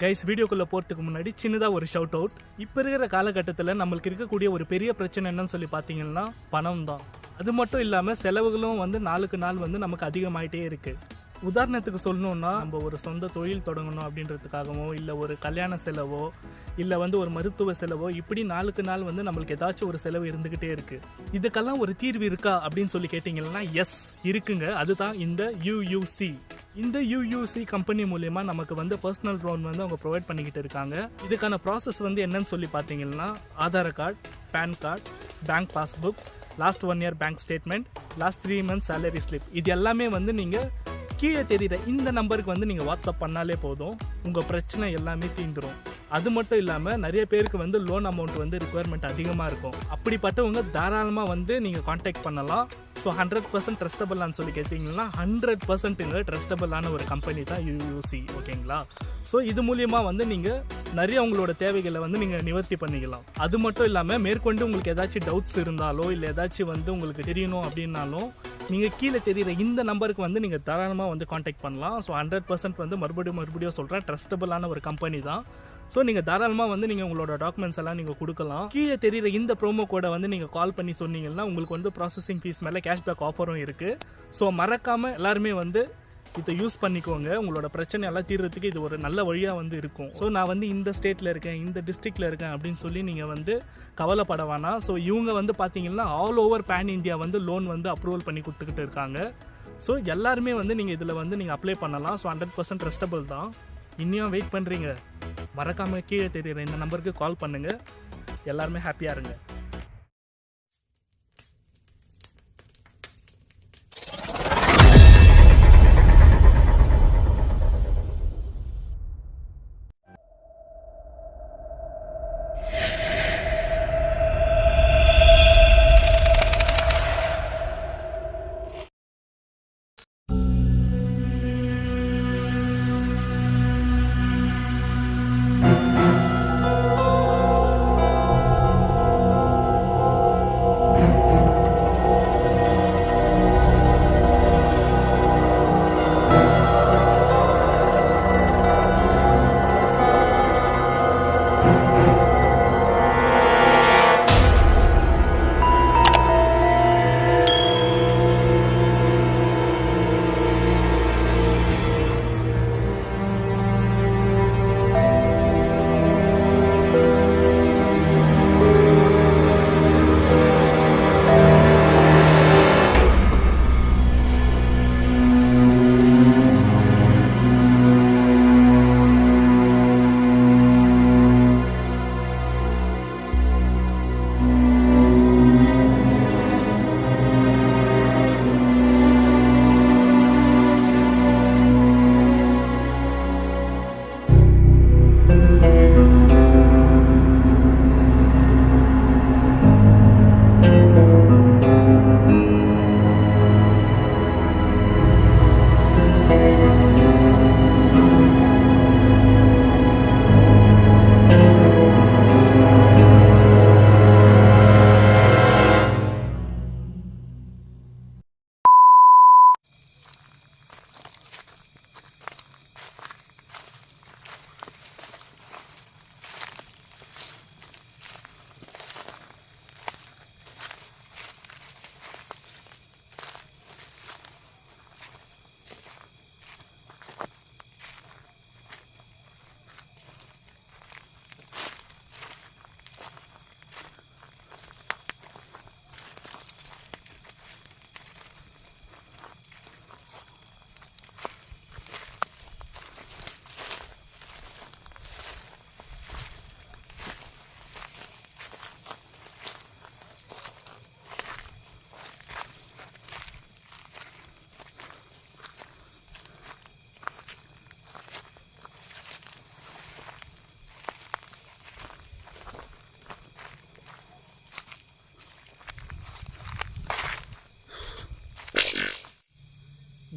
Guys வீடியோக்குள்ளே போகிறதுக்கு முன்னாடி சின்னதாக ஒரு ஷவுட் அவுட். இப்போ இருக்கிற காலகட்டத்தில் நம்மளுக்கு இருக்கக்கூடிய ஒரு பெரிய பிரச்சனை என்னன்னு சொல்லி பார்த்தீங்கன்னா பணம் தான். அது மட்டும் இல்லாமல் செலவுகளும் நாளுக்கு நாள் நமக்கு அதிகமாகிட்டே இருக்குது. உதாரணத்துக்கு சொல்லணுன்னா, நம்ம ஒரு சொந்த தொழில் தொடங்கணும் அப்படின்றதுக்காகவோ, இல்லை ஒரு கல்யாண செலவோ, இல்லை ஒரு மருத்துவ செலவோ, இப்படி நாளுக்கு நாள் நம்மளுக்கு ஏதாச்சும் ஒரு செலவு இருந்துக்கிட்டே இருக்குது. இதுக்கெல்லாம் ஒரு தீர்வு இருக்கா அப்படின்னு சொல்லி கேட்டிங்கன்னா, எஸ் இருக்குங்க. அதுதான் இந்த யூயூசி. இந்த யூயூசி கம்பெனி மூலமா நமக்கு பர்சனல் லோன் அவங்க ப்ரொவைட் பண்ணிக்கிட்டு இருக்காங்க. இதுக்கான ப்ராசஸ் என்னன்னு சொல்லி பார்த்தீங்கன்னா, Aadhaar card, pan card, bank passbook, last 1 year bank statement, last 3 months salary slip, இது எல்லாமே நீங்கள் கீழே தெரியுற இந்த நம்பருக்கு நீங்கள் வாட்ஸ்அப் பண்ணாலே போதும், உங்கள் பிரச்சனை எல்லாமே தீந்துடும். அது மட்டும் இல்லாமல் நிறைய பேருக்கு லோன் அமௌண்ட் ரிக்குவயர்மெண்ட் அதிகமாக இருக்கும். அப்படிப்பட்டவங்க தாராளமாக நீங்கள் காண்டாக்ட் பண்ணலாம். ஸோ 100% ட்ரஸ்டபிளான்னு சொல்லி கேட்டிங்கன்னா 100% ட்ரஸ்டபிளான ஒரு கம்பெனி தான் யூயூசி. ஓகேங்களா? ஸோ இது மூலியமாக நீங்கள் நிறைய உங்களோட தேவைகளை நீங்கள் நிவர்த்தி பண்ணிக்கலாம். அது மட்டும் இல்லாமல் மேற்கொண்டு உங்களுக்கு ஏதாச்சும் டவுட்ஸ் இருந்தாலோ, இல்லை ஏதாச்சும் உங்களுக்கு தெரியணும் அப்படின்னாலும் நீங்கள் கீழே தெரியுற இந்த நம்பருக்கு நீங்கள் தாராளமாக காண்டாக்ட் பண்ணலாம். ஸோ 100% மறுபடியும் சொல்கிறேன், ட்ரஸ்டபிளான ஒரு கம்பெனி தான். ஸோ நீங்கள் தாராளமாக நீங்கள் உங்களோட டாக்குமெண்ட்ஸ் எல்லாம் நீங்கள் கொடுக்கலாம். கீழே தெரியுற இந்த ப்ரோமோ கோடை நீங்கள் கால் பண்ணி சொன்னீங்கன்னா உங்களுக்கு ப்ராசஸிங் ஃபீஸ் மேலே கேஷ்பேக் ஆஃபரும் இருக்குது. ஸோ மறக்காமல் எல்லாருமே இதை யூஸ் பண்ணிக்கோங்க. உங்களோட பிரச்சனை எல்லாம் தீர்றதுக்கு இது ஒரு நல்ல வழியாக இருக்கும். ஸோ நான் இந்த ஸ்டேட்டில் இருக்கேன், இந்த டிஸ்ட்ரிக்டில் இருக்கேன் அப்படின்னு சொல்லி நீங்கள் கவலைப்பட வேணாம். ஸோ இவங்க பார்த்தீங்கன்னா all over pan India loan approval பண்ணி கொடுத்துக்கிட்டு இருக்காங்க. ஸோ எல்லாருமே நீங்கள் இதில் நீங்கள் அப்ளை பண்ணலாம். ஸோ 100% ட்ரஸ்டபிள் தான். இன்னும் வெயிட் பண்ணுறீங்க? மறக்காமல் கீழே தெரியுற இந்த நம்பருக்கு கால் பண்ணுங்கள். எல்லாருமே ஹாப்பியாக இருங்க.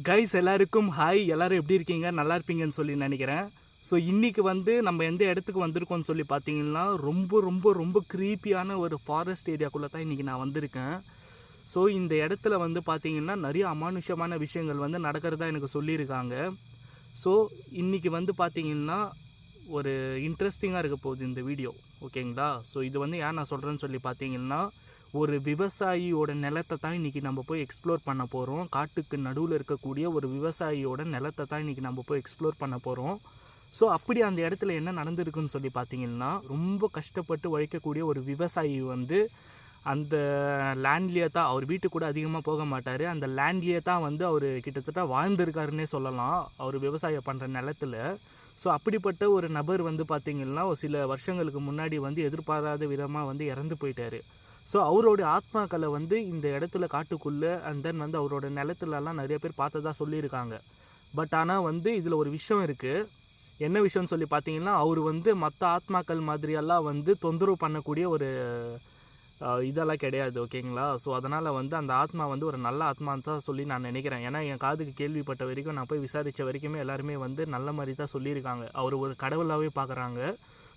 கைஸ் எல்லாருக்கும் ஹாய். எல்லோரும் எப்படி இருக்கீங்க? நல்லா இருப்பீங்கன்னு சொல்லி நினைக்கிறேன். ஸோ இன்றைக்கி நம்ம எந்த இடத்துக்கு வந்திருக்கோம்னு சொல்லி பார்த்தீங்கன்னா, ரொம்ப ரொம்ப ரொம்ப க்ரீப்பியான ஒரு ஃபாரஸ்ட் ஏரியாக்குள்ளே தான் இன்றைக்கி நான் வந்திருக்கேன். ஸோ இந்த இடத்துல பார்த்தீங்கன்னா நிறைய அமானுஷமான விஷயங்கள் நடக்கிறதா எனக்கு சொல்லியிருக்காங்க. ஸோ இன்றைக்கி பார்த்தீங்கன்னா ஒரு இன்ட்ரெஸ்டிங்காக இருக்க போகுது இந்த வீடியோ, ஓகேங்களா? ஸோ இது வந்து ஏன் நான் சொல்கிறேன்னு சொல்லி பார்த்தீங்கன்னா, ஒரு விவசாயியோட நிலத்தை தான் இன்றைக்கி நம்ம போய் எக்ஸ்ப்ளோர் பண்ண போகிறோம். காட்டுக்கு நடுவில் இருக்கக்கூடிய ஒரு விவசாயியோட நிலத்தை தான் இன்றைக்கி நம்ம போய் எக்ஸ்ப்ளோர் பண்ண போகிறோம். ஸோ அப்படி அந்த இடத்துல என்ன நடந்திருக்குன்னு சொல்லி பார்த்தீங்கன்னா, ரொம்ப கஷ்டப்பட்டு உழைக்கக்கூடிய ஒரு விவசாயி வந்து அந்த லேண்ட்லேயே தான், அவர் வீட்டுக்கு கூட அதிகமாக போக மாட்டார், அந்த லேண்ட்லேயே தான் வந்து அவர் கிட்டத்தட்ட வாழ்ந்திருக்காருன்னே சொல்லலாம், அவர் விவசாயம் பண்ணுற நிலத்தில். ஸோ அப்படிப்பட்ட ஒரு நபர் வந்து பார்த்திங்கன்னா ஒரு சில வருஷங்களுக்கு முன்னாடி வந்து எதிர்பாராத விதமாக வந்து இறந்து போயிட்டார். ஸோ அவரோட ஆத்மாக்களை வந்து இந்த இடத்துல காட்டுக்குள்ளே அண்ட் தென் வந்து அவரோட நிலத்துலலாம் நிறைய பேர் பார்த்ததா சொல்லியிருக்காங்க. பட் ஆனால் வந்து இதில் ஒரு விஷயம் இருக்குது. என்ன விஷயம்னு சொல்லி பார்த்தீங்கன்னா, அவர் வந்து மற்ற ஆத்மாக்கள் மாதிரியெல்லாம் வந்து தொந்தரவு பண்ணக்கூடிய ஒரு இதெல்லாம் கிடையாது, ஓகேங்களா? ஸோ அதனால் வந்து அந்த ஆத்மா வந்து ஒரு நல்ல ஆத்மான்னு தான் சொல்லி நான் நினைக்கிறேன். ஏன்னா என் காதுக்கு கேள்விப்பட்ட வரைக்கும், நான் போய் விசாரித்த வரைக்குமே எல்லாருமே வந்து நல்ல மாதிரி தான் சொல்லியிருக்காங்க. அவர் ஒரு கடவுளாகவே பார்க்குறாங்க.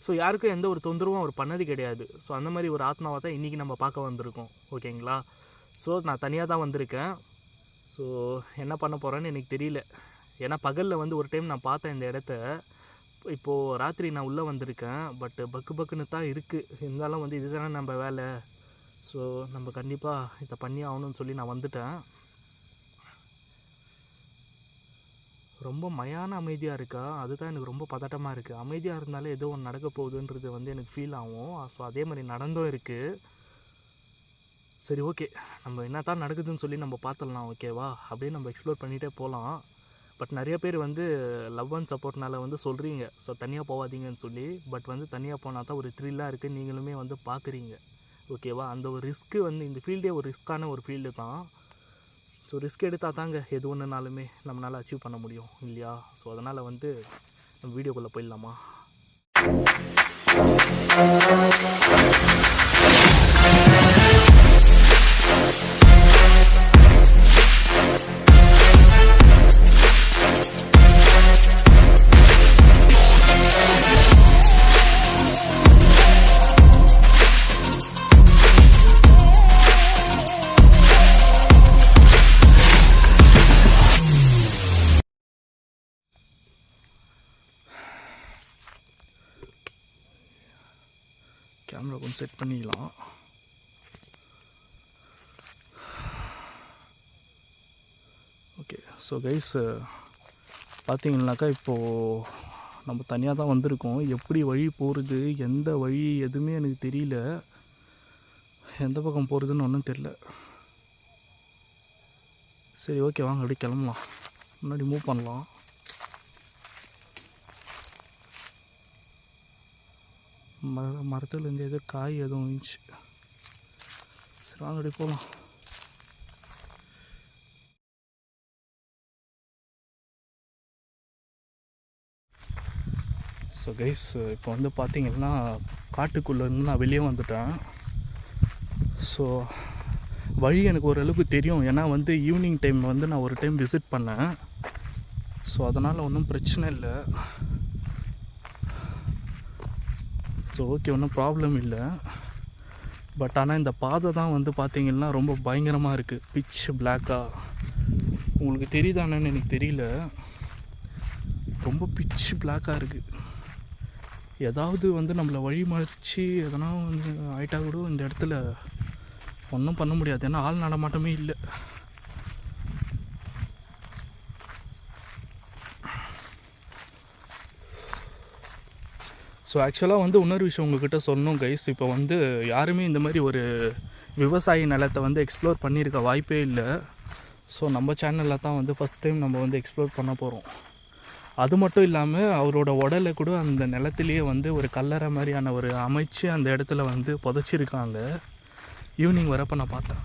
ஸோ யாருக்கும் எந்த ஒரு தொந்தரவும் அவர் பண்ணது கிடையாது. ஸோ அந்த மாதிரி ஒரு ஆத்மாவை தான் இன்றைக்கி நம்ம பார்க்க வந்திருக்கோம், ஓகேங்களா? ஸோ நான் தனியாக தான் வந்திருக்கேன். ஸோ என்ன பண்ண போகிறேன்னு எனக்கு தெரியல. ஏன்னா பகலில் வந்து ஒரு டைம் நான் பார்த்தேன் இந்த இடத்த. இப்போது ராத்திரி நான் உள்ளே வந்திருக்கேன். பட் பக்குன்னு தான் இருக்குது. இருந்தாலும் வந்து இதுதானே நம்ம வேலை. ஸோ நம்ம கண்டிப்பாக இதை பண்ணி ஆகணும்னு சொல்லி நான் வந்துட்டேன். ரொம்ப மயான அமைதியாக இருக்கா, அதுதான் எனக்கு ரொம்ப பதட்டமாக இருக்குது. அமைதியாக இருந்தாலே ஏதோ ஒன்று நடக்க போகுதுன்றது வந்து எனக்கு ஃபீல் ஆகும். ஸோ அதே மாதிரி நடந்தும் இருக்குது. சரி, ஓகே, நம்ம என்ன தான் நடக்குதுன்னு சொல்லி நம்ம பார்த்துடலாம், ஓகேவா? அப்படியே நம்ம எக்ஸ்ப்ளோர் பண்ணிகிட்டே போகலாம். பட் நிறைய பேர் வந்து லவ் அண்ட் சப்போர்ட்னால வந்து சொல்கிறீங்க, ஸோ தனியாக போகாதீங்கன்னு சொல்லி. பட் வந்து தனியாக போனால் தான் ஒரு த்ரில்லாக இருக்குது, நீங்களுமே வந்து பார்க்குறீங்க, ஓகேவா? அந்த ஒரு ரிஸ்க்கு வந்து, இந்த ஃபீல்டே ஒரு ரிஸ்க்கான ஒரு ஃபீல்டு தான். ஸோ ரிஸ்க் எடுத்தால் தாங்க எது ஒன்றுனாலுமே நம்மளால் அச்சீவ் பண்ண முடியும், இல்லையா? ஸோ அதனால் வந்து நம்ம வீடியோக்குள்ளே போயிடலாமா? கேமரா கொஞ்சம் செட் பண்ணிக்கலாம். ஓகே, ஸோ கைஸ் பார்த்தீங்கன்னாக்கா இப்போது நம்ம தனியாக தான் வந்திருக்கோம். எப்படி வழி போகிறது, எந்த வழி எதுவுமே எனக்கு தெரியல. எந்த பக்கம் போகிறதுன்னு ஒன்றும் தெரியல. சரி, ஓகே, வாங்க அப்படியே கிளம்பலாம். முன்னாடி மூவ் பண்ணலாம். மரத்துலேருந்து ஏதோ காய் எதுவும் இருந்துச்சு. சரி, வாங்க அப்படியே போகலாம். ஸோ கைஸ், இப்போ வந்து பார்த்திங்கன்னா காட்டுக்குள்ளேருந்து நான் வெளியே வந்துட்டேன். ஸோ வழி எனக்கு ஓரளவுக்கு தெரியும். ஏன்னா வந்து ஈவினிங் டைம் வந்து நான் ஒரு டைம் விசிட் பண்ணேன். ஸோ அதனால் ஒன்றும் பிரச்சனை இல்லை. ஸோ ஓகே, ஒன்றும் ப்ராப்ளம் இல்லை. பட் ஆனால் இந்த பாதை தான் வந்து பார்த்திங்கன்னா ரொம்ப பயங்கரமாக இருக்குது. பிட்ச் பிளாக்காக உங்களுக்கு தெரியுதானேன்னு எனக்கு தெரியல. ரொம்ப பிட்ச் பிளாக்காக இருக்குது. ஏதாவது வந்து நம்மளை வழி மறைச்சி எதனா வந்து ஆயிட்டா கூட இந்த இடத்துல ஒன்றும் பண்ண முடியாது. ஏன்னா ஆள் நடமாட்டமே இல்லை. ஸோ ஆக்சுவலாக வந்து இன்னொரு விஷயம் உங்கள்கிட்ட சொல்லணும் கைஸ். இப்போ வந்து யாருமே இந்த மாதிரி ஒரு விவசாய நிலத்தை வந்து எக்ஸ்ப்ளோர் பண்ணியிருக்க வாய்ப்பே இல்லை. ஸோ நம்ம சேனலில் தான் வந்து ஃபஸ்ட் டைம் நம்ம வந்து எக்ஸ்ப்ளோர் பண்ண போகிறோம். அது மட்டும் இல்லாமல் அவரோட உடலை கூட அந்த நிலத்திலேயே வந்து ஒரு கல்லறை மாதிரியான ஒரு அமைச்சு அந்த இடத்துல வந்து புதைச்சிருக்காங்க. ஈவினிங் வரப்போ நான் பார்த்தேன்.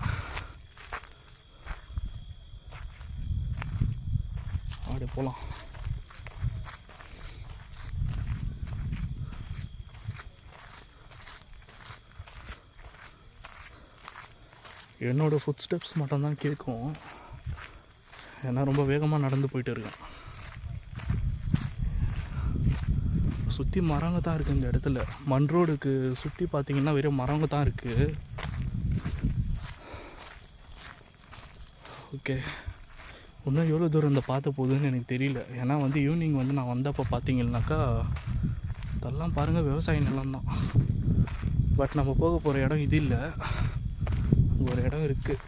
அப்படியே போகலாம். என்னோடய ஃபுட் ஸ்டெப்ஸ் மட்டும்தான் கேட்கும். ஏன்னா ரொம்ப வேகமாக நடந்து போயிட்டு இருக்கேன். சுற்றி மரங்க தான் இருக்குது இந்த இடத்துல. மண் ரோடுக்கு சுற்றி பார்த்திங்கன்னா வெறும் மரங்க தான் இருக்குது. ஓகே, இன்னும் எவ்வளோ தூரம் இந்த பார்த்த போகுதுன்னு எனக்கு தெரியல. ஏன்னா வந்து ஈவினிங் வந்து நான் வந்தப்போ பார்த்தீங்கன்னாக்கா இதெல்லாம் பாருங்கள் விவசாய நிலம் தான். பட் நம்ம போக போகிற இடம் இது இல்லை, ஒரு இடம் இருக்குது.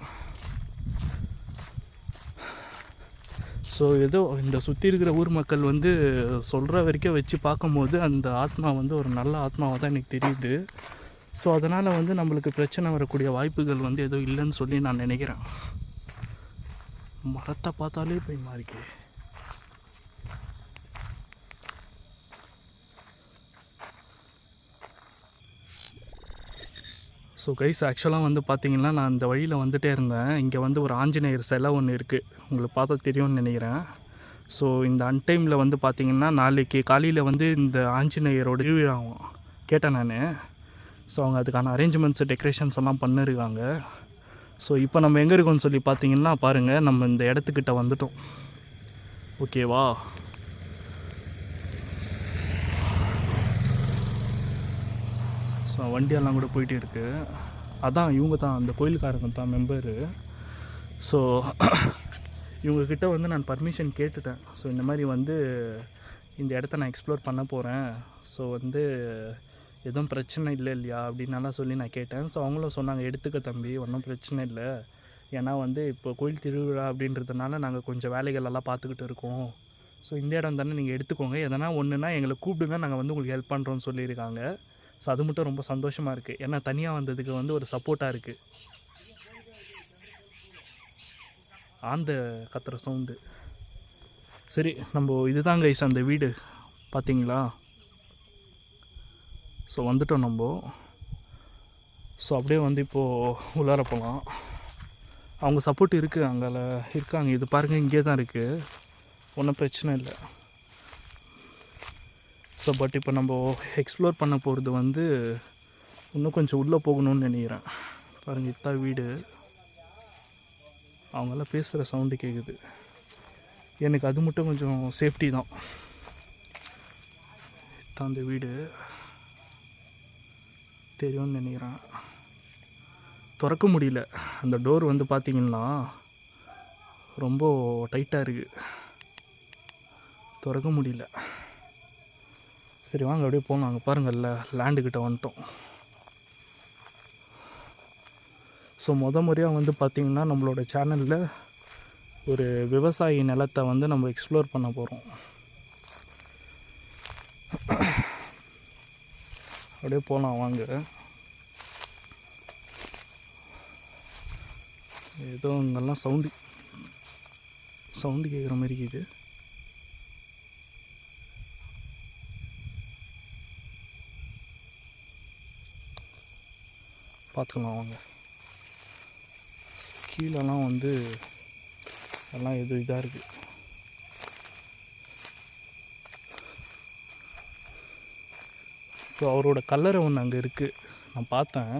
ஸோ ஏதோ இந்த சுற்றி இருக்கிற ஊர் மக்கள் வந்து சொல்கிற வரைக்கும் வச்சு பார்க்கும்போது அந்த ஆத்மா வந்து ஒரு நல்ல ஆத்மாவாக தான் எனக்கு தெரியுது. ஸோ அதனால் வந்து நம்மளுக்கு பிரச்சனை வரக்கூடிய வாய்ப்புகள் வந்து எதுவும் இல்லைன்னு சொல்லி நான் நினைக்கிறேன். மரத்தை பார்த்தாலே பயமாக இருக்கே. ஸோ கைஸ், ஆக்சுவலாக வந்து பார்த்திங்கன்னா நான் இந்த வழியில் வந்துகிட்டே இருந்தேன். இங்கே வந்து ஒரு ஆஞ்சநேயர் சிலை ஒன்று இருக்குது, உங்களுக்கு பார்த்தா தெரியும்னு நினைக்கிறேன். ஸோ இந்த அன்டைமில் வந்து பார்த்திங்கன்னா நாளைக்கு காலையில் வந்து இந்த ஆஞ்சநேயரோட திருவிழாவும் கேட்டேன் நான். ஸோ அவங்க அதுக்கான அரேஞ்ச்மெண்ட்ஸு டெக்கரேஷன்ஸ் எல்லாம் பண்ணிருக்காங்க. ஸோ இப்போ நம்ம எங்கே இருக்கோம்னு சொல்லி பார்த்திங்கன்னா பாருங்கள், நம்ம இந்த இடத்துக்கிட்ட வந்துட்டோம். ஓகேவா? ஸோ வண்டியெல்லாம் கூட போயிட்டே இருக்குது. அதான் இவங்க தான், அந்த கோயிலுக்காரங்க தான் மெம்பரு. ஸோ இவங்கக்கிட்ட வந்து நான் பர்மிஷன் கேட்டுட்டேன். ஸோ இந்த மாதிரி வந்து இந்த இடத்த நான் எக்ஸ்ப்ளோர் பண்ண போகிறேன், ஸோ வந்து எதுவும் பிரச்சனை இல்லை இல்லையா அப்படின்னலாம் சொல்லி நான் கேட்டேன். ஸோ அவங்களும் சொன்னாங்க, எடுத்துக்க தம்பி, ஒன்றும் பிரச்சனை இல்லை. ஏன்னா வந்து இப்போ கோயில் திருவிழா அப்படின்றதுனால நாங்கள் கொஞ்சம் வேலைகளெல்லாம் பார்த்துக்கிட்டு இருக்கோம். ஸோ இந்த இடம் தானே, நீங்கள் எடுத்துக்கோங்க, எதனா ஒன்றுனா எங்களை கூப்பிடுங்க, நாங்கள் வந்து உங்களுக்கு ஹெல்ப் பண்ணுறோன்னு சொல்லியிருக்காங்க. ஸோ அது மட்டும் ரொம்ப சந்தோஷமாக இருக்குது. ஏன்னா தனியாக வந்ததுக்கு வந்து ஒரு சப்போர்ட்டாக இருக்குது. ஆந்த கத்துற சவுண்டு. சரி, நம்ம இதுதான் கைஸ் அந்த வீடு, பார்த்தீங்களா? ஸோ வந்துட்டோம் நம்ம. ஸோ அப்படியே வந்து இப்போது உள்ளார போகலாம். அவங்க சப்போர்ட் இருக்குது, அங்கே இருக்காங்க. இது பாருங்கள், இங்கே தான் இருக்குது, ஒன்றும் பிரச்சனை இல்லை. ஸோ பட் இப்போ நம்ம எக்ஸ்ப்ளோர் பண்ண போகிறது வந்து இன்னும் கொஞ்சம் உள்ளே போகணும்னு நினைக்கிறேன். பாருங்கள், இத்தான் வீடு. அவங்கெல்லாம் பேசுகிற சவுண்டு கேட்குது. எனக்கு அது மட்டும் கொஞ்சம் சேஃப்டி தான். இத்தான் அந்த வீடு, தெரியும்னு நினைக்கிறேன். திறக்க முடியல, அந்த டோர் வந்து பார்த்திங்கன்னா ரொம்ப டைட்டாக இருக்குது, திறக்க முடியல. சரி வாங்க அப்படியே போகணும். அங்கே பாருங்கள்ல, லேண்டுக்கிட்ட வந்துட்டோம். ஸோ முறையாக வந்து பார்த்திங்கன்னா நம்மளோட சேனலில் ஒரு விவசாயி நிலத்தை வந்து நம்ம எக்ஸ்ப்ளோர் பண்ண போகிறோம். அப்படியே போகலாம் வாங்க. ஏதோ இங்கெல்லாம் சவுண்டு கேட்குற மாதிரி இருக்குது. பார்த்துக்கலாம் வாங்க. கீழெல்லாம் வந்து எல்லாம் இதாக இருக்குது. ஸோ அவரோட கல்லறை ஒன்று அங்கே இருக்குது, நான் பார்த்தேன்.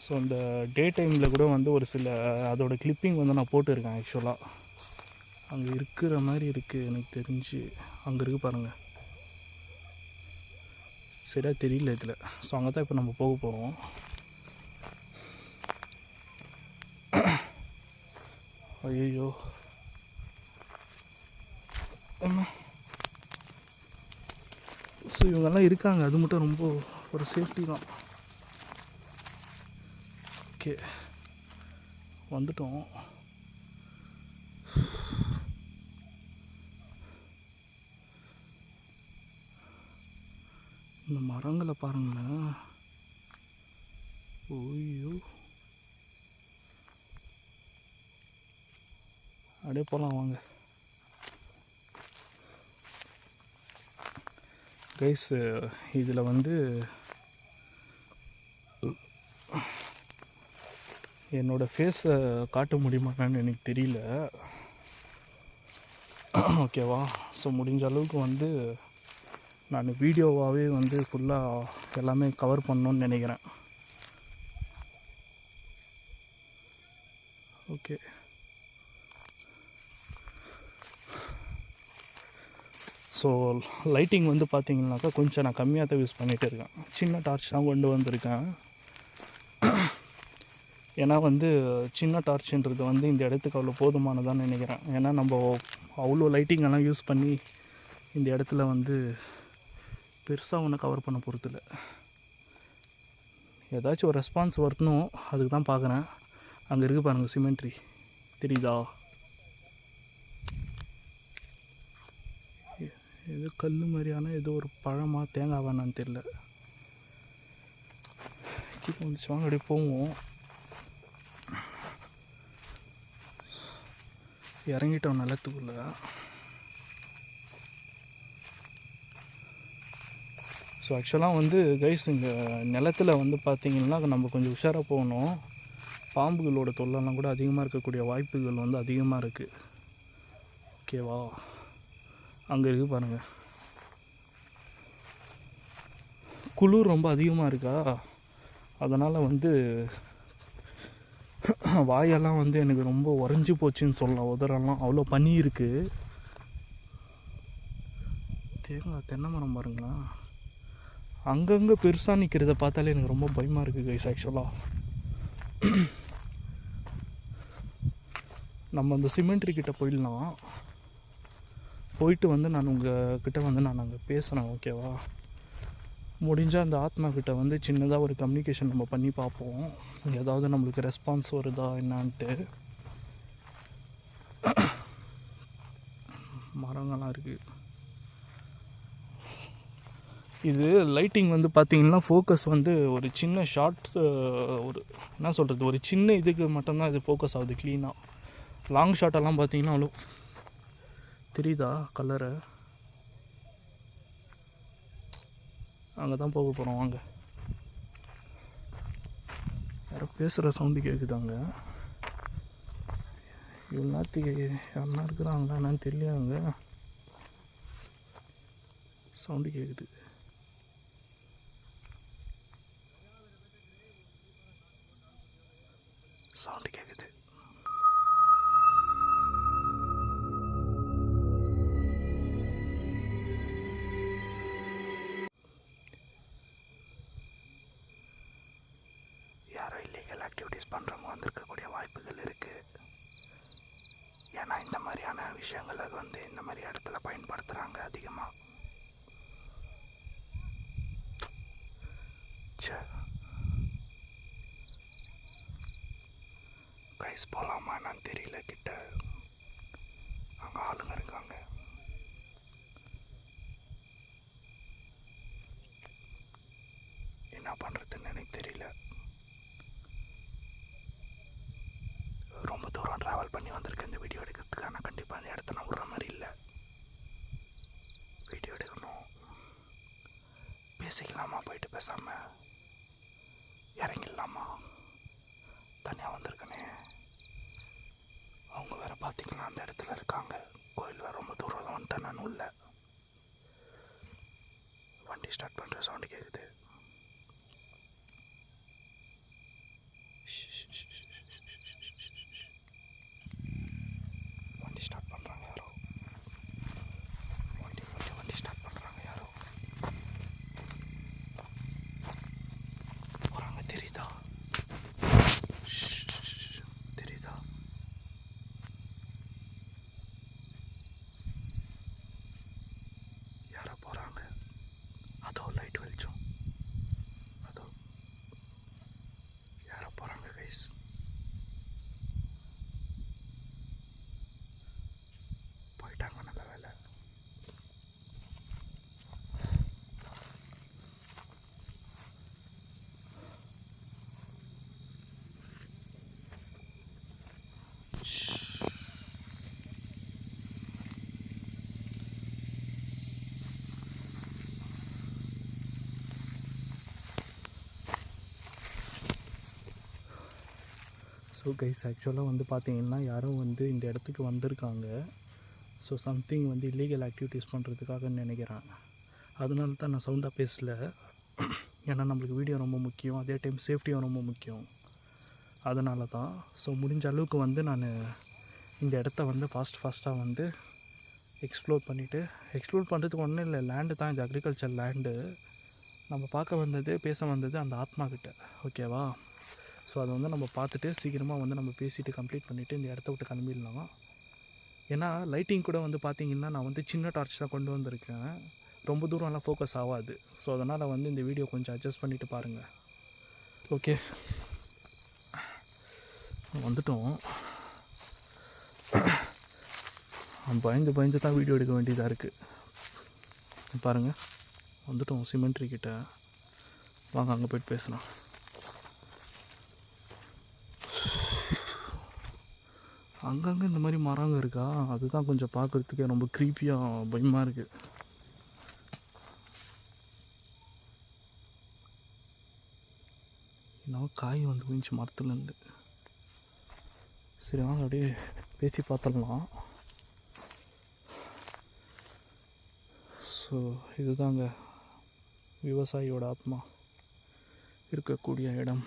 ஸோ இந்த டே டைமில் கூட வந்து ஒரு சில அதோட கிளிப்பிங் வந்து நான் போட்டுருக்கேன். ஆக்சுவலாக அங்கே இருக்கிற மாதிரி இருக்குது எனக்கு தெரிஞ்சு. அங்கே இருக்குது பாருங்கள், சரியாக தெரியல இதில். ஸோ அங்கே தான் இப்போ நம்ம போக போகிறோம். ஐயோ, ஸோ இவங்கெல்லாம் இருக்காங்க, அது மட்டும் ரொம்ப ஒரு சேஃப்டி தான். ஓகே, வந்துட்டோம். இந்த மரங்களை பாருங்களேன். ஓய்யோ, அப்படியே போகலாம் வாங்க கைஸ். இதில் வந்து என்னோடய ஃபேஸை காட்ட முடியுமான்னு எனக்கு தெரியல, ஓகேவா? ஸோ முடிஞ்ச அளவுக்கு வந்து நான் வீடியோவாகவே வந்து ஃபுல்லாக எல்லாமே கவர் பண்ணணுன்னு நினைக்கிறேன். ஓகே, ஸோ லைட்டிங் வந்து பார்த்திங்கனாக்கா கொஞ்சம் நான் கம்மியாக தான் யூஸ் பண்ணிகிட்டு இருக்கேன். சின்ன டார்ச் தான் கொண்டு வந்திருக்கேன். ஏன்னா வந்து சின்ன டார்ச்சுன்றது வந்து இந்த இடத்துக்கு அவ்வளோ போதுமானதான்னு நினைக்கிறேன். ஏன்னா நம்ம அவ்வளோ லைட்டிங்கெல்லாம் யூஸ் பண்ணி இந்த இடத்துல வந்து பெருசாக ஒன்று கவர் பண்ண போகிறதில்ல. ஏதாச்சும் ஒரு ரெஸ்பான்ஸ் வரணும், அதுக்கு தான் பார்க்குறேன். அங்கே இருக்குது பாருங்கள் சிமெண்ட்ரி, தெரியுதா? ஏதோ கல் மாதிரியான ஏதோ ஒரு பழமா தேங்காவானான்னு தெரியல. கீழே வந்துச்சு, வாங்க அப்படியே போவோம். இறங்கிட்டோம் நிலத்துக்குள்ளே. ஸோ ஆக்சுவலாக வந்து கைஸ், இங்கே நிலத்தில் வந்து பார்த்திங்கன்னா நம்ம கொஞ்சம் உஷாராக போகணும். பாம்புகளோட தொல்லைலாம் கூட அதிகமாக இருக்கக்கூடிய வாய்ப்புகள் வந்து அதிகமாக இருக்குது. ஓகேவா? அங்கே இருக்குது பாருங்கள். குளிர் ரொம்ப அதிகமாக இருக்கா, அதனால் வந்து வாயெல்லாம் வந்து எனக்கு ரொம்ப உறைஞ்சி போச்சுன்னு சொல்லலாம். உதரெல்லாம் அவ்வளோ பனி இருக்குது. தென்னை மரம் பாருங்களா, அங்கங்கே பெருசாக நிற்கிறத பார்த்தாலே எனக்கு ரொம்ப பயமாக இருக்குது கைஸ். ஆக்சுவலாக நம்ம அந்த சிமெண்ட்ரி கிட்ட போயிடலாம். போயிட்டு வந்து நான் உங்கள் கிட்ட வந்து நான் அங்கே பேசுகிறேன். ஓகேவா? முடிஞ்சால் அந்த ஆத்மா கிட்ட வந்து சின்னதாக ஒரு கம்யூனிகேஷன் நம்ம பண்ணி பார்ப்போம், ஏதாவது நம்மளுக்கு ரெஸ்பான்ஸ் வருதா என்னான்ட்டு. மரங்கள்லாம் இருக்குது. இது லைட்டிங் வந்து பார்த்திங்கன்னா ஃபோக்கஸ் வந்து ஒரு சின்ன ஷார்ட்ஸ், ஒரு என்ன சொல்கிறது, ஒரு சின்ன இதுக்கு மட்டும்தான் இது ஃபோக்கஸ் ஆகுது க்ளீனாக. லாங் ஷாட்டெல்லாம் பார்த்திங்கன்னா அவ்வளோ தெரியுதா கலரை? அங்கே தான் போக போகிறோம், வாங்க. யாரோ பேசுகிற சவுண்டு கேட்குதாங்க. இவ்வளோ நேரத்துக்கு யாருன்னா இருக்கிறாங்களா என்னன்னு தெரியல. அங்கே சவுண்டு கேட்குது. சவுண்டு கேட்குது. யாரோ இல்லீகல் ஆக்டிவிட்டீஸ் பண்ணுறவங்க வந்திருக்கக்கூடிய வாய்ப்புகள் இருக்குது. ஏன்னா இந்த மாதிரியான விஷயங்கள் அது வந்து இந்த மாதிரி இடத்துல பயன்படுத்துகிறாங்க அதிகமாக. கைஸ் போகலாமா என்னன்னு தெரியல. கிட்ட அங்கே ஆளுங்க இருக்காங்க. என்ன பண்ணுறதுன்னு எனக்கு தெரியல. ரொம்ப தூரம் ட்ராவல் பண்ணி வந்திருக்கேன் இந்த வீடியோ எடுக்கிறதுக்கு. ஆனால் கண்டிப்பாக அந்த இடத்த நான் விடுற மாதிரி இல்லை. வீடியோ எடுக்கணும். பேசிக்கலாமா? போயிட்டு பேசாமல் இறங்கிடலாமா? தனியாக வந்திருக்கனே. அவங்க வேறு பார்த்திங்கன்னா அந்த இடத்துல இருக்காங்க. கோயில் வேறு ரொம்ப தூரம் வந்துட்டேன் நான். உள்ள வண்டி ஸ்டார்ட் பண்ணுற சவுண்டு கேட்குது. வண்டி ஸ்டார்ட் பண்ணுறாங்க யாரோ. வண்டி ஸ்டார்ட் பண்ணுறாங்க யாரோ. போகிறாங்க, தெரியுதா? தெரியுதா? யாரோ போகிறாங்க. அதோ லைட் வெளிச்சம். அதோ யாரோ போகிறாங்க கைஸ். போயிட்டாங்க, நல்ல வேலை. ஸோ கைஸ், ஆக்சுவலாக வந்து பார்த்திங்கன்னா யாரும் வந்து இந்த இடத்துக்கு வந்திருக்காங்க. ஸோ சம்திங் வந்து இல்லீகல் ஆக்டிவிட்டீஸ் பண்ணுறதுக்காகன்னு நினைக்கிறேன். அதனால தான் நான் சவுண்டாக பேசலை. ஏன்னா நம்மளுக்கு வீடியோ ரொம்ப முக்கியம், அதே டைம் சேஃப்டியும் ரொம்ப முக்கியம். அதனால தான். ஸோ முடிஞ்ச அளவுக்கு வந்து நான் இந்த இடத்த வந்து ஃபாஸ்ட்டாக வந்து எக்ஸ்ப்ளோர் பண்ணுறதுக்கு ஒன்றும் இல்லை. லேண்டு தான், இது அக்ரிகல்ச்சர் லேண்டு. நம்ம பார்க்க வந்தது, பேச வந்தது அந்த ஆத்மா கிட்ட. ஓகேவா? ஸோ அதை வந்து நம்ம பார்த்துட்டு சீக்கிரமாக வந்து நம்ம பேசிவிட்டு கம்ப்ளீட் பண்ணிவிட்டு இந்த இடத்த விட்டு கிளம்பிடலாம். ஏன்னா லைட்டிங் கூட வந்து பார்த்திங்கன்னா நான் வந்து சின்ன டார்ச் தான் கொண்டு வந்திருக்கேன். ரொம்ப தூரம்லாம் ஃபோக்கஸ் ஆகாது. ஸோ அதனால் வந்து இந்த வீடியோ கொஞ்சம் அட்ஜஸ்ட் பண்ணிவிட்டு பாருங்கள். ஓகே, வந்துட்டோம். பயந்து தான் வீடியோ எடுக்க வேண்டியதாக இருக்குது. பாருங்கள், வந்துட்டோம் சிமெண்ட்ரி கிட்ட. வாங்க அங்கே போய்ட்டு பேசலாம். அங்கங்கே இந்த மாதிரி மரங்க இருக்கா, அதுதான் கொஞ்சம் பார்க்குறதுக்கே ரொம்ப க்ரீப்பியாக பயமாக இருக்குது. இன்னும் காய் வந்து போயிடுச்சு மரத்துலேருந்து. சரி வாங்க அப்படியே பேசி பார்த்துடலாம். ஸோ இதுதாங்க விவசாயியோட ஆத்மா இருக்கக்கூடிய இடம்.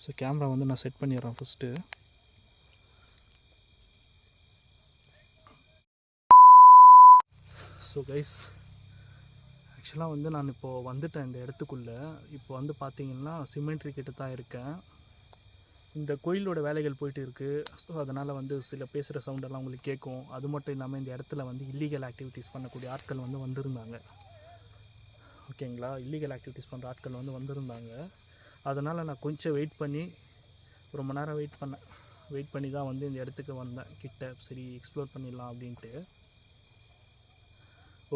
ஸோ கேமரா வந்து நான் செட் பண்ணிடுறேன் ஃபஸ்ட்டு. ஸோ கைஸ், ஆக்சுவலாக வந்து நான் இப்போது வந்துட்டேன் இந்த இடத்துக்குள்ளே. இப்போ வந்து பார்த்தீங்கன்னா சிமெண்ட்ரி கிட்ட தான் இருக்கேன். இந்த கோயிலோட வேலைகள் போயிட்டு இருக்குது. ஸோ அதனால் வந்து சில பேசுகிற சவுண்டெல்லாம் உங்களுக்கு கேட்கும். அது மட்டும் இல்லாமல் இந்த இடத்துல வந்து இல்லீகல் ஆக்டிவிட்டீஸ் பண்ணக்கூடிய ஆட்கள் வந்து வந்திருந்தாங்க. ஓகேங்களா, இல்லீகல் ஆக்டிவிட்டீஸ் பண்ணுற ஆட்கள் வந்து வந்திருந்தாங்க. அதனால் நான் கொஞ்சம் வெயிட் பண்ணி, ரொம்ப நேரம் வெயிட் பண்ணி தான் வந்து இந்த இடத்துக்கு வந்தேன் கிட்ட. சரி எக்ஸ்ப்ளோர் பண்ணிடலாம் அப்படின்ட்டு.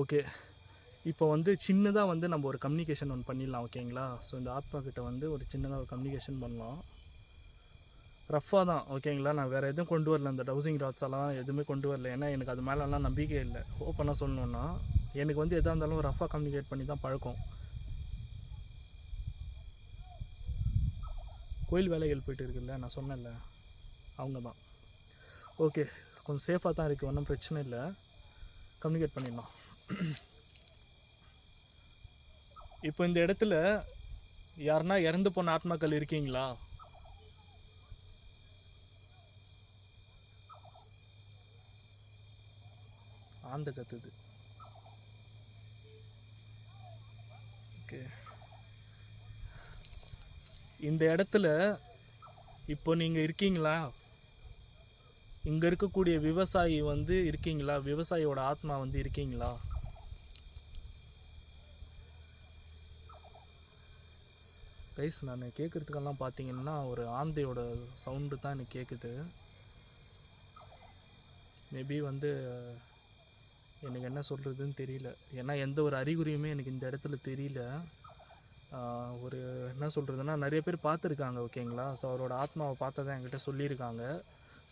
ஓகே, இப்போ வந்து சின்னதாக வந்து நம்ம ஒரு கம்யூனிகேஷன் ஒன்று பண்ணிடலாம். ஓகேங்களா, ஸோ இந்த ஆத்மா கிட்ட வந்து ஒரு சின்னதாக ஒரு கம்யூனிகேஷன் பண்ணலாம். ரஃப்பாக தான். ஓகேங்களா, நான் வேறு எதுவும் கொண்டு வரல, இந்த டவுசிங் ராட்ஸெல்லாம் எதுவுமே கொண்டு வரல. ஏன்னா எனக்கு அது மேலெல்லாம் நம்பிக்கை இல்லை. ஓப்பனாக சொல்லணுன்னா எனக்கு வந்து எதாக இருந்தாலும் ரஃப்பாக கம்யூனிகேட் பண்ணி தான் பழக்கம். கோயில் வேலைகள் போயிட்டு இருக்குல்ல, நான் சொன்னேன்ல, அவங்க தான். ஓகே, கொஞ்சம் சேஃபாக தான் இருக்குது, ஒன்றும் பிரச்சனை இல்லை, கம்யூனிகேட் பண்ணிடலாம். இப்போ இந்த இடத்துல யாருன்னா இறந்து போன ஆத்மாக்கள் இருக்கீங்களா? ஆந்த கத்துது. ஓகே, இந்த இடத்துல இப்போ நீங்கள் இருக்கீங்களா? இங்கே இருக்கக்கூடிய விவசாயி வந்து இருக்கீங்களா? விவசாயியோட ஆத்மா வந்து இருக்கீங்களா? கைஸ், நான் கேட்குறதுக்கெல்லாம் பார்த்தீங்கன்னா ஒரு ஆந்தையோட சவுண்டு தான் எனக்கு கேட்குது. மேபி வந்து எனக்கு என்ன சொல்கிறதுன்னு தெரியல. ஏன்னா எந்த ஒரு அறிகுறியுமே எனக்கு இந்த இடத்துல தெரியல. ஒரு என்ன சொல்கிறதுனா, நிறைய பேர் பார்த்துருக்காங்க. ஓகேங்களா, ஸோ அவரோட ஆத்மாவை பார்த்ததை என்கிட்ட சொல்லியிருக்காங்க.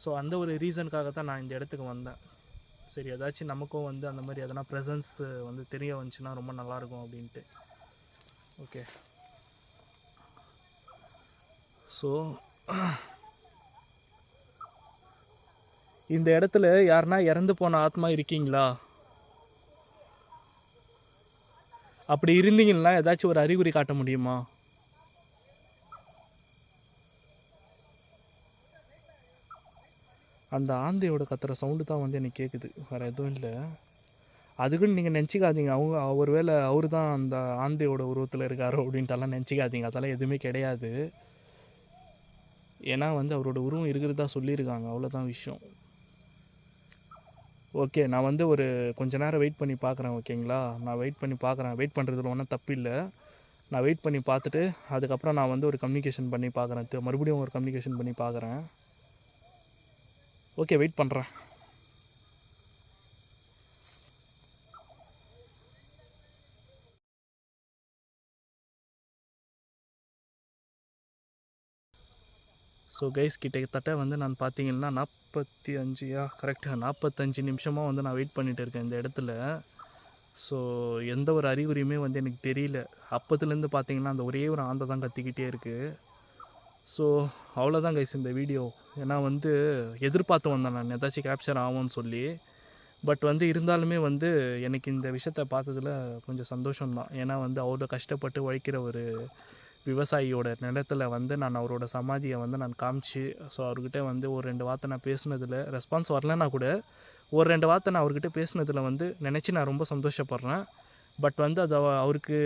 ஸோ அந்த ஒரு ரீசனுக்காக தான் நான் இந்த இடத்துக்கு வந்தேன். சரி, ஏதாச்சும் நமக்கும் வந்து அந்த மாதிரி எதனா ப்ரெசன்ஸ் வந்து தெரிய வந்துச்சுன்னா ரொம்ப நல்லாயிருக்கும் அப்படின்ட்டு. ஓகே, ஸோ இந்த இடத்துல யாருன்னா இறந்து போன ஆத்மா இருக்கீங்களா? அப்படி இருந்தீங்கன்னா ஏதாச்சும் ஒரு அறிகுறி காட்ட முடியுமா? அந்த ஆந்தையோட கத்துற சவுண்டு தான் வந்து எனக்கு கேட்குது, வேறு எதுவும் இல்லை. அதுக்குன்னு நீங்கள் நினச்சிக்காதீங்க ஒருவேளை அவரு தான் அந்த ஆந்தையோட உருவத்தில் இருக்காரோ அப்படின்ட்டுலாம் நினச்சிக்காதீங்க. அதெல்லாம் எதுவுமே கிடையாது. ஏன்னா வந்து அவரோட உருவம் இருக்கிறதா சொல்லியிருக்காங்க, அவ்வளோதான் விஷயம். ஓகே, நான் வந்து ஒரு கொஞ்ச நேரம் வெயிட் பண்ணி பார்க்குறேன். ஓகேங்களா, நான் வெயிட் பண்ணி பார்க்குறேன். வெயிட் பண்ணுறதுல ஒன்றும் தப்பு இல்லை. நான் வெயிட் பண்ணி பார்த்துட்டு அதுக்கப்புறம் நான் வந்து ஒரு கம்யூனிகேஷன் பண்ணி பார்க்குறேன். மறுபடியும் ஒரு கம்யூனிகேஷன் பண்ணி பார்க்குறேன். ஓகே, வெயிட் பண்ணுறேன். ஸோ கைஸ், கிட்டத்தட்ட வந்து நான் பார்த்தீங்கன்னா 45 நிமிஷமாக வந்து நான் வெயிட் பண்ணிகிட்டு இருக்கேன் இந்த இடத்துல. ஸோ எந்த ஒரு அறிகுறியுமே வந்து எனக்கு தெரியல. அப்போத்துலேருந்து பார்த்தீங்கன்னா அந்த ஒரே ஒரு ஆந்தை தான் கத்திக்கிட்டே இருக்குது. ஸோ அவ்வளோதான் கைஸ் இந்த வீடியோ. ஏன்னா வந்து எதிர்பார்த்து வந்தேன் நான் ஏதாச்சும் கேப்சர் ஆகும்னு சொல்லி. பட் வந்து இருந்தாலுமே வந்து எனக்கு இந்த விஷயத்தை பார்த்ததில் கொஞ்சம் சந்தோஷம்தான். ஏன்னா வந்து அவ்வளோ கஷ்டப்பட்டு உழைக்கிற ஒரு விவசாயியோட நிலத்தில் வந்து நான் அவரோட சமாதியை வந்து நான் காமிச்சு, ஸோ அவர்கிட்ட வந்து ஒரு 2 வார்த்தை நான் பேசுனதில் ரெஸ்பான்ஸ் வரலன்னா கூட ஒரு 2 வார்த்தை நான் அவர்கிட்ட பேசுனதில் வந்து நினச்சி நான் ரொம்ப சந்தோஷப்படுறேன். பட் வந்து அது அவருக்கு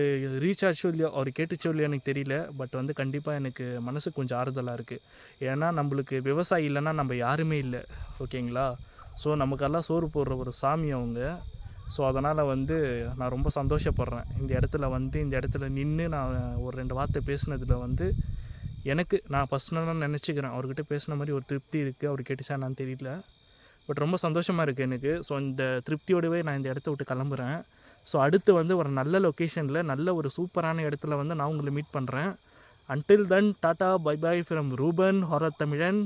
ரீச் ஆச்சோ இல்லையோ, அவர் கேட்டுச்சோ இல்லையோ எனக்கு தெரியல. பட் வந்து கண்டிப்பாக எனக்கு மனசுக்கு கொஞ்சம் ஆறுதலாக இருக்குது. ஏன்னா நம்மளுக்கு விவசாயி இல்லைன்னா நம்ம யாருமே இல்லை. ஓகேங்களா, ஸோ நமக்கெல்லாம் சோறு போடுற ஒரு சாமி அவங்க. ஸோ அதனால் வந்து நான் ரொம்ப சந்தோஷப்படுறேன். இந்த இடத்துல நின்று நான் ஒரு 2 வார்த்தை பேசுனதில் வந்து எனக்கு நான் பர்சனலாக நினச்சிக்கிறேன். அவர்கிட்ட பேசின மாதிரி ஒரு திருப்தி இருக்குது. அவர் கேட்டுச்சா என்னான்னு தெரியல. பட் ரொம்ப சந்தோஷமாக இருக்குது எனக்கு. ஸோ இந்த திருப்தியோடவே நான் இந்த இடத்த விட்டு கிளம்புறேன். ஸோ அடுத்து வந்து ஒரு நல்ல லொக்கேஷனில் நல்ல ஒரு சூப்பரான இடத்துல வந்து நான் உங்களை மீட் பண்ணுறேன். Until then tata bye bye from Ruban horror தமிழன்.